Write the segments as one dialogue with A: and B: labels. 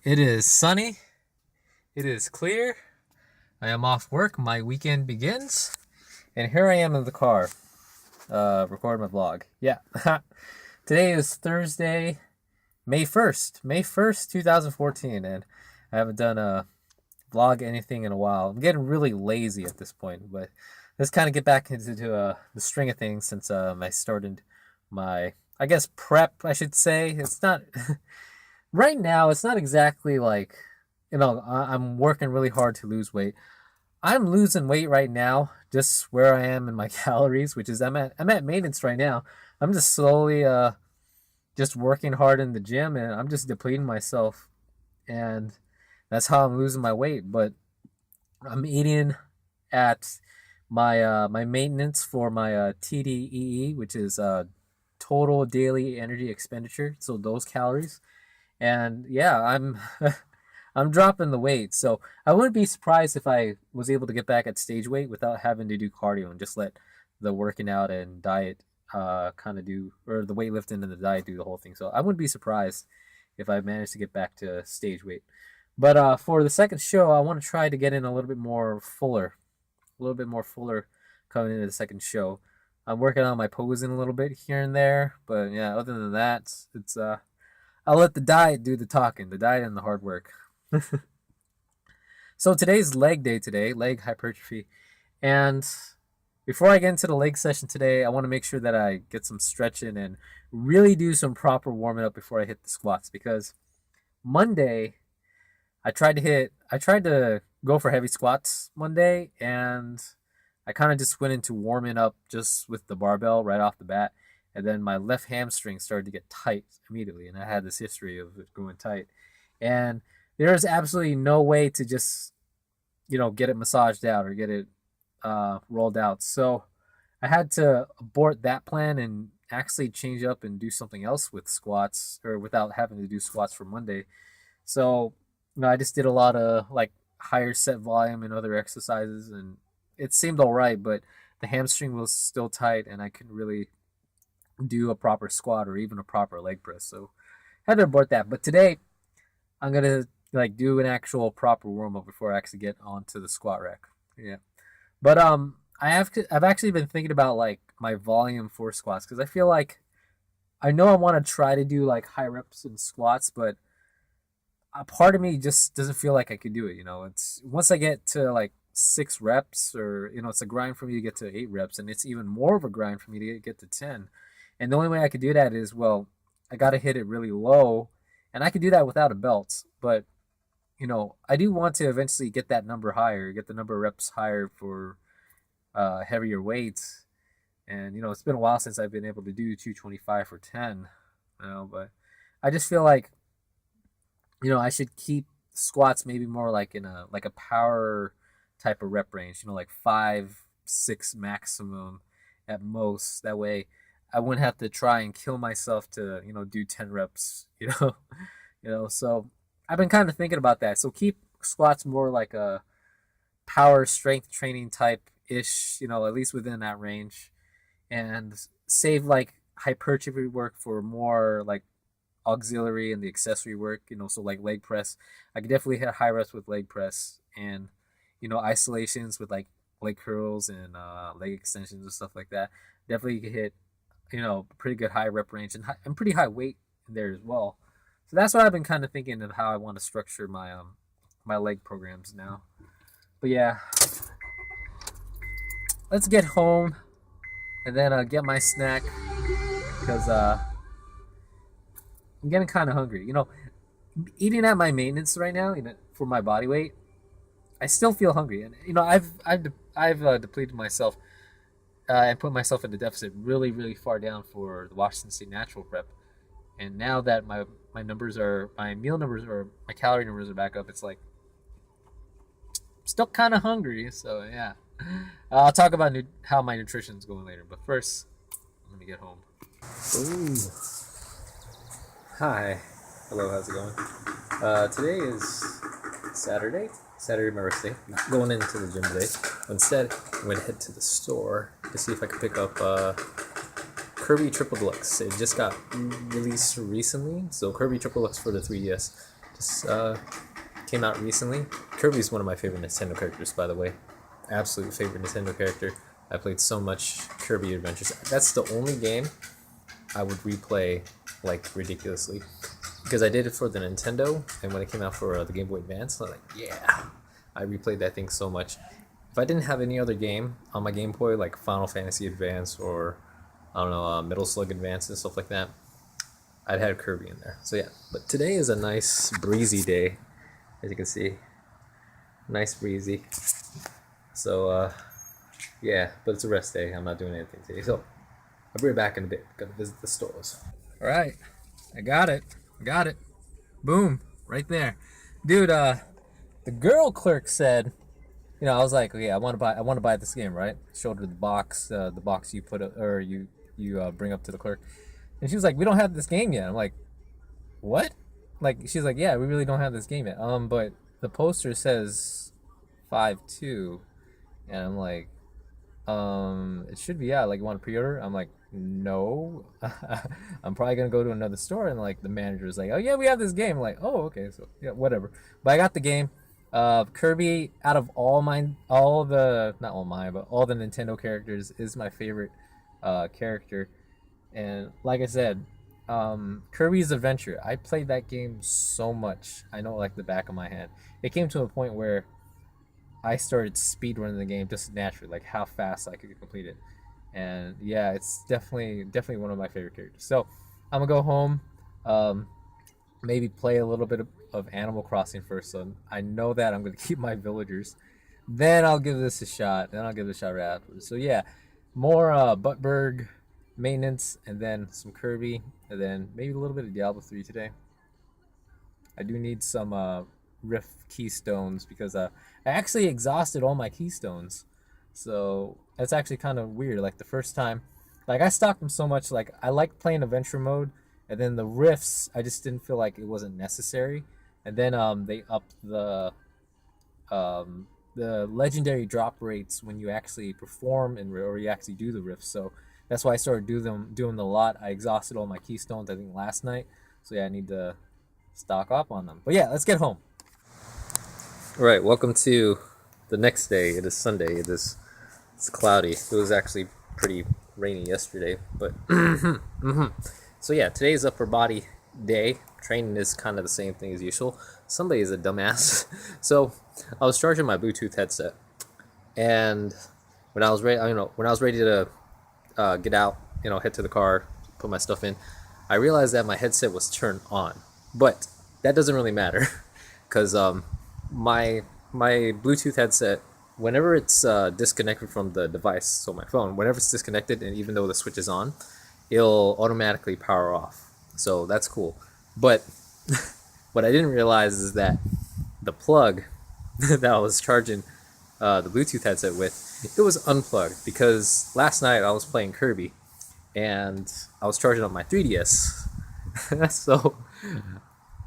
A: It is sunny. It is clear. I am off work. My weekend begins. And here I am in the car, recording my vlog. Yeah. Today is Thursday, May 1st. May 1st, 2014. And I haven't done a vlog anything in a while. I'm getting really lazy at this point. But let's kind of get back into the string of things since I started my, I guess, prep, I should say. It's not... Right now, it's not exactly like, I'm working really hard to lose weight. I'm losing weight right now, just where I am in my calories, which is I'm at maintenance right now. I'm just slowly just working hard in the gym, and I'm just depleting myself, and that's how I'm losing my weight. But I'm eating at my maintenance for my TDEE, which is total daily energy expenditure. So those calories. And yeah, I'm I'm dropping the weight. So I wouldn't be surprised if I was able to get back at stage weight without having to do cardio and just let the working out and diet kind of do, or the weightlifting and the diet do the whole thing. So I wouldn't be surprised if I managed to get back to stage weight. But for the second show, I want to try to get in a little bit more fuller coming into the second show. I'm working on my posing a little bit here and there, but yeah, other than that, it's I'll let the diet do the talking, the diet and the hard work. So today's leg day leg hypertrophy. And before I get into the leg session today, I want to make sure that I get some stretching and really do some proper warming up before I hit the squats, because Monday I tried to go for heavy squats Monday, and I kind of just went into warming up just with the barbell right off the bat. And then my left hamstring started to get tight immediately, and I had this history of it going tight. And there's absolutely no way to just, get it massaged out or get it rolled out. So I had to abort that plan and actually change up and do something else with squats, or without having to do squats for Monday. So, I just did a lot of like higher set volume and other exercises, and it seemed all right, but the hamstring was still tight, and I couldn't really do a proper squat or even a proper leg press. So I had to abort that. But today I'm gonna like do an actual proper warm up before I actually get onto the squat rack. Yeah. But I've actually been thinking about like my volume for squats, because I feel like I know I want to try to do like high reps in squats, but a part of me just doesn't feel like I could do it. It's once I get to like 6 reps, or it's a grind for me to get to 8 reps, and it's even more of a grind for me to get to 10. And the only way I could do that is, well, I got to hit it really low, and I could do that without a belt. But, I do want to eventually get that number higher, get the number of reps higher for heavier weights. And, it's been a while since I've been able to do 225 for 10, but I just feel like, I should keep squats maybe more like in a power type of rep range, like 5, 6 maximum at most. That way I wouldn't have to try and kill myself to, do 10 reps, so I've been kind of thinking about that. So keep squats more like a power strength training type ish, at least within that range, and save like hypertrophy work for more like auxiliary and the accessory work, so like leg press. I could definitely hit high reps with leg press, and, isolations with like leg curls and leg extensions and stuff like that. Definitely could hit pretty good high rep range, and pretty high weight in there as well. So that's what I've been kind of thinking of how I want to structure my my leg programs now. But yeah, let's get home and then get my snack, because I'm getting kind of hungry. Eating at my maintenance right now, for my body weight, I still feel hungry, and I've depleted myself and put myself in the deficit really, really far down for the Washington State Natural Prep. And now that my meal numbers, or my calorie numbers are back up, it's like I'm still kind of hungry. So yeah, I'll talk about how my nutrition's going later. But first, let me get home. Ooh. Hi. Hello, how's it going? Today is Saturday, my rest day. Not going into the gym today. Instead, I'm going to head to the store to see if I can pick up Kirby Triple Deluxe. It just got released recently. So Kirby Triple Deluxe for the 3DS Just came out recently. Kirby's one of my favorite Nintendo characters, by the way. Absolute favorite Nintendo character. I played so much Kirby Adventures. That's the only game I would replay like ridiculously, because I did it for the Nintendo, and when it came out for the Game Boy Advance, I was like, yeah, I replayed that thing so much. If I didn't have any other game on my Game Boy, like Final Fantasy Advance or I don't know, Metal Slug Advance and stuff like that, I'd have Kirby in there. So yeah, but today is a nice breezy day, as you can see, nice breezy. So yeah, but it's a rest day. I'm not doing anything today, so I'll be right back in a bit. Gotta visit the stores. All right, I got it. Boom, right there, dude. The girl clerk said, I was like, okay, I want to buy this game, right? Showed her the box you put or you bring up to the clerk, and she was like, we don't have this game yet. I'm like, what? Like, she's like, yeah, we really don't have this game yet. But the poster says 5/2, and I'm like, it should be out. Like, you want to pre-order? I'm like, no. I'm probably gonna go to another store, and like the manager's like, oh yeah, we have this game. I'm like, oh okay, so yeah, whatever. But I got the game. Kirby, out of all the not all mine, but all the Nintendo characters, is my favorite character. And like I said, Kirby's Adventure. I played that game so much. I know, like the back of my hand. It came to a point where I started speedrunning the game just naturally, like how fast I could complete it. And yeah, it's definitely one of my favorite characters. So I'm gonna go home, maybe play a little bit of Animal Crossing first. So I know that I'm gonna keep my villagers. Then I'll give this a shot. Then I'll give this a shot right afterwards. So yeah, more Buttberg maintenance, and then some Kirby, and then maybe a little bit of Diablo 3 today. I do need some Rift keystones because I actually exhausted all my keystones. So that's actually kind of weird. Like the first time, like I stocked them so much. Like I liked playing adventure mode, and then the rifts, I just didn't feel like it wasn't necessary. And then they upped the legendary drop rates when you actually perform or you actually do the rifts. So that's why I started doing them a lot. I exhausted all my keystones, I think, last night. So yeah, I need to stock up on them. But yeah, let's get home. All right, welcome to the next day. It is Sunday. It's cloudy. It was actually pretty rainy yesterday, but so yeah, today is upper body day. Training is kind of the same thing as usual. Somebody is a dumbass. So I was charging my Bluetooth headset, and when I was ready, to get out, head to the car, put my stuff in, I realized that my headset was turned on, but that doesn't really matter because my Bluetooth headset, whenever it's disconnected from the device, so my phone, whenever it's disconnected, and even though the switch is on, it'll automatically power off. So that's cool. But what I didn't realize is that the plug that I was charging the Bluetooth headset with, it was unplugged, because last night I was playing Kirby and I was charging up my 3DS. So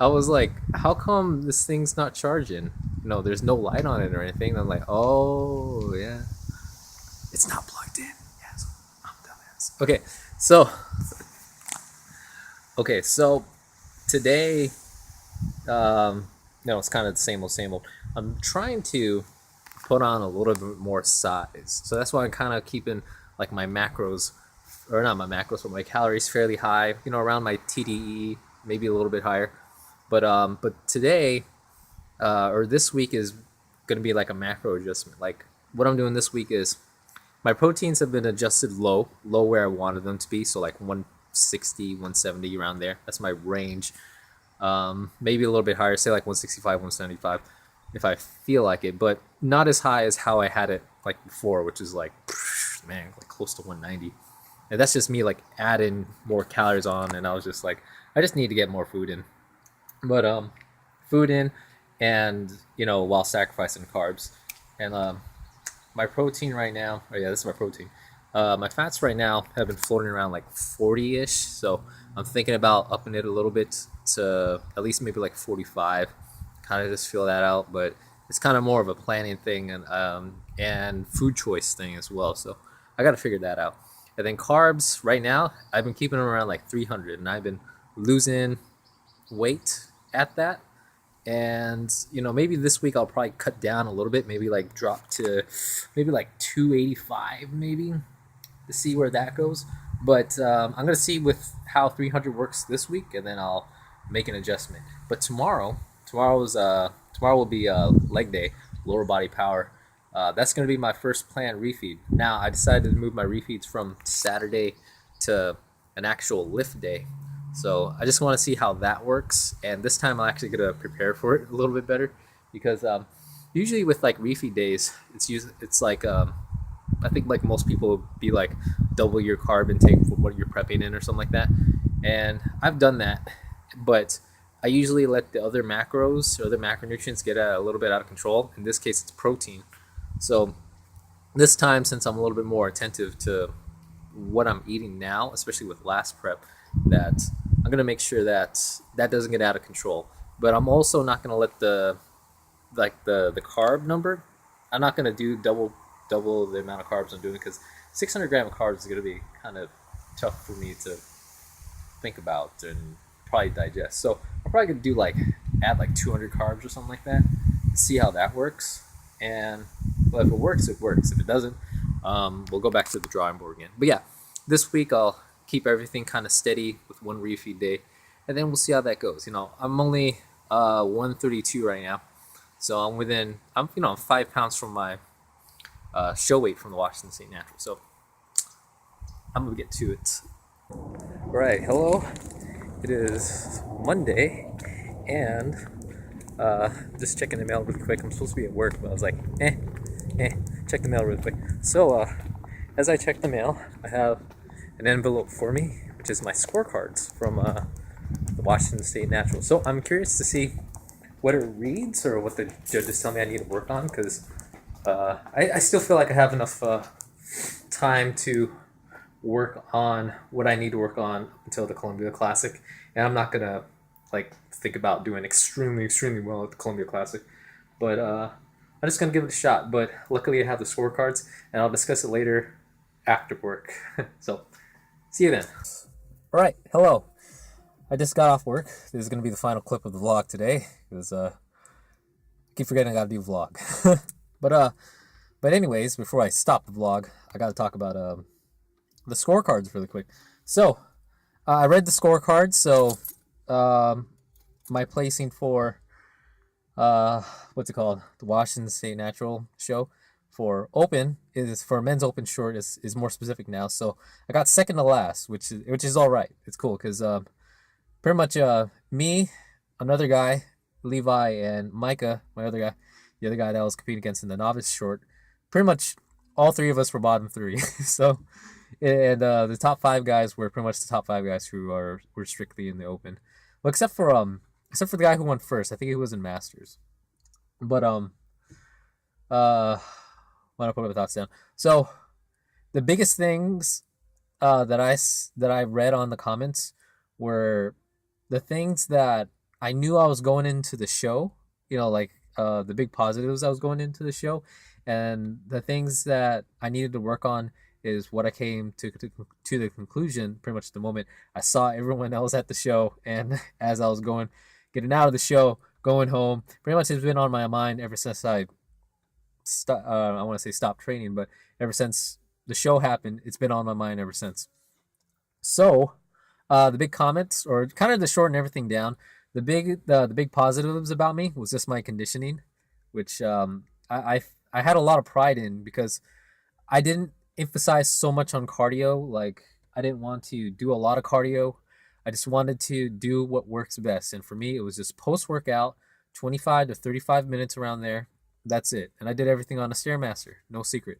A: I was like, how come this thing's not charging? There's no light on it or anything. And I'm like, oh yeah, it's not plugged in. Yes, I'm dumbass. Okay, so today, it's kind of the same old. I'm trying to put on a little bit more size, so that's why I'm kind of keeping like my macros, or not my macros, but my calories fairly high. Around my TDE, maybe a little bit higher. But today, or this week, is going to be like a macro adjustment. Like what I'm doing this week is my proteins have been adjusted low where I wanted them to be. So like 160, 170, around there. That's my range. Maybe a little bit higher, say like 165, 175, if I feel like it, but not as high as how I had it like before, which is like, man, like close to 190. And that's just me like adding more calories on, and I was just like, I just need to get more food in. But food in, and while sacrificing carbs. And my protein right now, oh yeah, this is my protein. My fats right now have been floating around like 40-ish, so I'm thinking about upping it a little bit to at least maybe like 45. Kind of just feel that out, but it's kind of more of a planning thing and food choice thing as well. So I got to figure that out. And then carbs right now, I've been keeping them around like 300, and I've been losing weight at that. And maybe this week I'll probably cut down a little bit, maybe like drop to maybe like 285 maybe, to see where that goes. But I'm gonna see with how 300 works this week, and then I'll make an adjustment. But tomorrow will be leg day, lower body power. That's gonna be my first planned refeed. Now I decided to move my refeeds from Saturday to an actual lift day. So I just want to see how that works, and this time I'm actually gonna prepare for it a little bit better, because usually with like refeed days, it's like I think like most people would be like double your carb intake for what you're prepping in or something like that. And I've done that, but I usually let the other macros or other macronutrients get a little bit out of control. In this case, it's protein. So this time, since I'm a little bit more attentive to what I'm eating now, especially with last prep, that I'm gonna make sure that that doesn't get out of control. But I'm also not gonna let the carb number. I'm not gonna do double the amount of carbs I'm doing, because 600 gram of carbs is gonna be kind of tough for me to think about and probably digest. So I'm probably gonna do like add like 200 carbs or something like that. See how that works, and well, if it works, it works. If it doesn't, we'll go back to the drawing board again. But yeah, this week I'll keep everything kind of steady with one refeed day, and then we'll see how that goes. I'm only 132 right now, so I'm 5 pounds from my show weight from the Washington State Natural. So I'm gonna get to it. All right, hello. It is Monday, and just checking the mail really quick. I'm supposed to be at work, but I was like, check the mail really quick. So as I check the mail, I have an envelope for me, which is my scorecards from the Washington State Natural. So I'm curious to see what it reads or what the judges tell me I need to work on, because I still feel like I have enough time to work on what I need to work on until the Columbia Classic, and I'm not gonna like think about doing extremely well at the Columbia Classic, but I'm just gonna give it a shot. But luckily I have the scorecards, and I'll discuss it later after work. So see you then. All right, hello. I just got off work. This is gonna be the final clip of the vlog today, because I keep forgetting I gotta do a vlog. But anyways, before I stop the vlog, I gotta talk about the scorecards really quick. So I read the scorecards. So my placing for what's it called, the Washington State Natural show for open is for men's open short is more specific now. So I got second to last, which is all right. It's cool, because pretty much me, another guy, Levi, and Micah, my other guy, the other guy that I was competing against in the novice short, pretty much all three of us were bottom three. So, and the top five guys were pretty much the top five guys who were strictly in the open. Well, except for the guy who won first. I think he was in Masters. But want to put my thoughts down. So the biggest things that I read on the comments were the things that I knew I was going into the show. Like the big positives I was going into the show, and the things that I needed to work on is what I came to the conclusion pretty much the moment I saw everyone else at the show, and as I was getting out of the show, going home. Pretty much it's been on my mind ever since I want to say stop training, but ever since the show happened, it's been on my mind ever since. So, the big comments, or kind of to shorten everything down, the big positives about me was just my conditioning, which I had a lot of pride in, because I didn't emphasize so much on cardio. Like, I didn't want to do a lot of cardio. I just wanted to do what works best, and for me, it was just post workout, 25 to 35 minutes around there. That's it. And I did everything on a Stairmaster, no secret.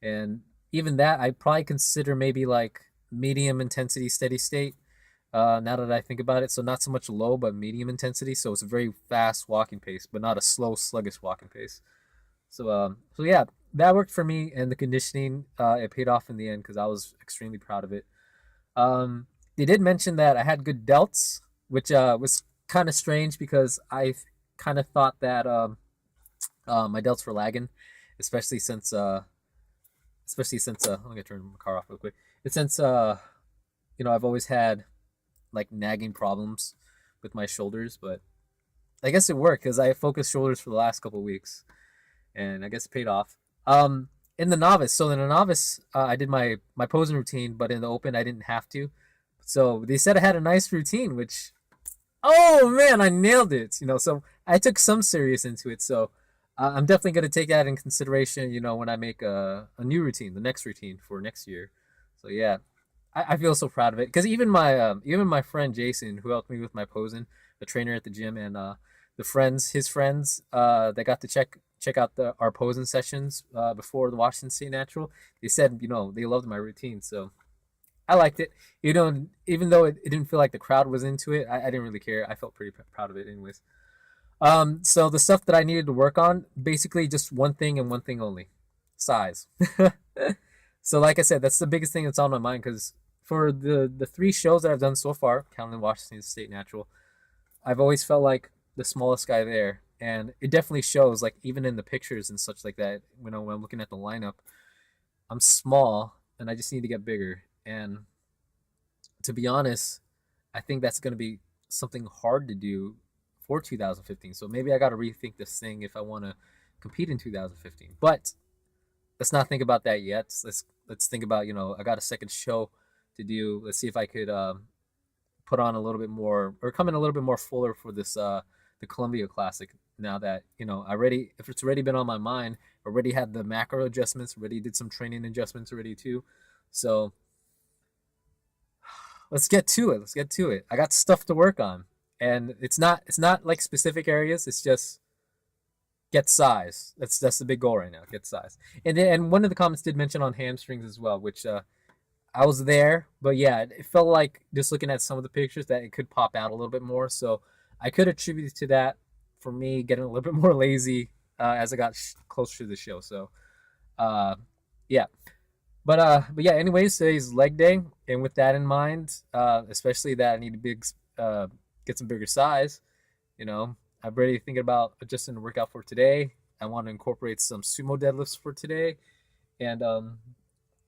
A: And even that, I probably consider maybe like medium intensity steady state. Now that I think about it, so not so much low, but medium intensity. So it's a very fast walking pace, but not a slow, sluggish walking pace. So yeah, that worked for me, and the conditioning it paid off in the end, because I was extremely proud of it. They did mention that I had good delts, which was kind of strange, because I kind of thought that my delts were lagging, especially since let me turn my car off real quick. It's since I've always had like nagging problems with my shoulders, but I guess it worked because I focused shoulders for the last couple of weeks, and I guess it paid off. In the novice, so in the novice, I did my posing routine, but in the open, I didn't have to. So they said I had a nice routine, which, oh man, I nailed it. So I took some serious into it. So I'm definitely gonna take that in consideration. When I make a new routine, the next routine for next year. So yeah, I feel so proud of it because even my friend Jason, who helped me with my posing, the trainer at the gym, and his friends, that got to check out our posing sessions before the Washington State Natural. They said they loved my routine, so I liked it. Even though it didn't feel like the crowd was into it, I didn't really care. I felt pretty proud of it, anyways. So the stuff that I needed to work on, basically just one thing and one thing only: size. So like I said, that's the biggest thing that's on my mind because for the three shows that I've done so far, counting Washington State Natural, I've always felt like the smallest guy there, and it definitely shows. Like even in the pictures and such like that, when I'm looking at the lineup, I'm small and I just need to get bigger. And to be honest, I think that's going to be something hard to do for 2015. So maybe I got to rethink this thing if I want to compete in 2015. But let's not think about that yet. Let's think about I got a second show to do. Let's see if I could put on a little bit more or come in a little bit more fuller for this the Columbia Classic. Now that if it's already been on my mind, already had the macro adjustments, already did some training adjustments already too. So let's get to it. Let's get to it. I got stuff to work on, and it's not like specific areas. It's just get size. That's the big goal right now. Get size. And one of the comments did mention on hamstrings as well, which I was there, but yeah, it felt like just looking at some of the pictures that it could pop out a little bit more. So I could attribute it to that for me getting a little bit more lazy as I got closer to the show. So uh, yeah, but yeah. Anyways, today's leg day, and with that in mind, especially that I need to get some bigger size. I'm already thinking about adjusting the workout for today. I want to incorporate some sumo deadlifts for today, and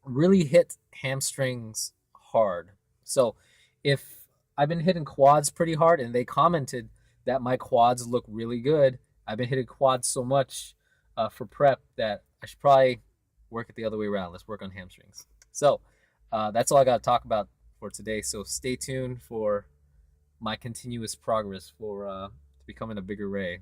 A: really hit hamstrings hard. So if I've been hitting quads pretty hard and they commented that my quads look really good, I've been hitting quads so much for prep that I should probably work it the other way around. Let's work on hamstrings. So that's all I got to talk about for today. So stay tuned for my continuous progress for becoming a bigger Ray.